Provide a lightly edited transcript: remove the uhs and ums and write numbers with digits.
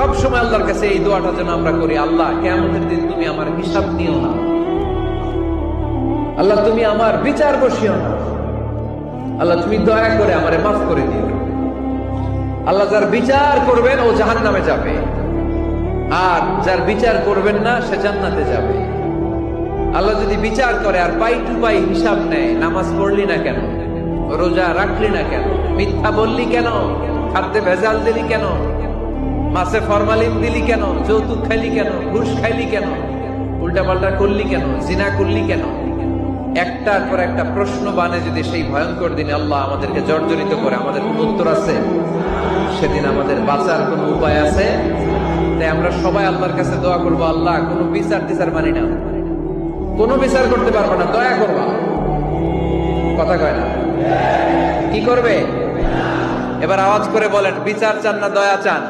সব সময় আল্লাহর কাছে এই দোয়াটা যেন আমরা করি, আল্লাহ কিয়ামতের দিন তুমি আমার হিসাব নিও না, আল্লাহ তুমি আমার বিচার বসিও না, আল্লাহ তুমি দয়া করে আমারে মাফ করে দিও। আল্লাহ যার বিচার করবেন ও জাহান্নামে যাবে, আর যার বিচার করবেন না সে জান্নাতে যাবে। আল্লাহ যদি বিচার করে আর পাই টু পাই হিসাব নেয়, নামাজ পড়লি না কেন, রোজা রাখলি না কেন, মিথ্যা বললি কেন, খাদ্যে ভেজাল দিলি কেন, মাছে ফরমালিন দিলি কেন, যৌতুক খাইলি কেন, ঘুষ খাইলি কেন, উল্টাপাল্টা করলি কেন, জিনা করলি কেন, একটার পর একটা প্রশ্ন বানে যদি সেই ভয়ঙ্কর দিনে আল্লাহ আমাদেরকে জর্জরিত করে, আমাদের কোন উত্তর আছে? সেদিন আমাদের বাঁচার কোন উপায় আছে? তাই আমরা সবাই আল্লাহর কাছে দোয়া করবো, আল্লাহ কোনো বিচার টিচার মানি না, কোনো বিচার করতে পারবো না, দয়া করবা। কথা কয় না? কি করবে? এবার আওয়াজ করে বলেন, বিচার চান না দয়া চান?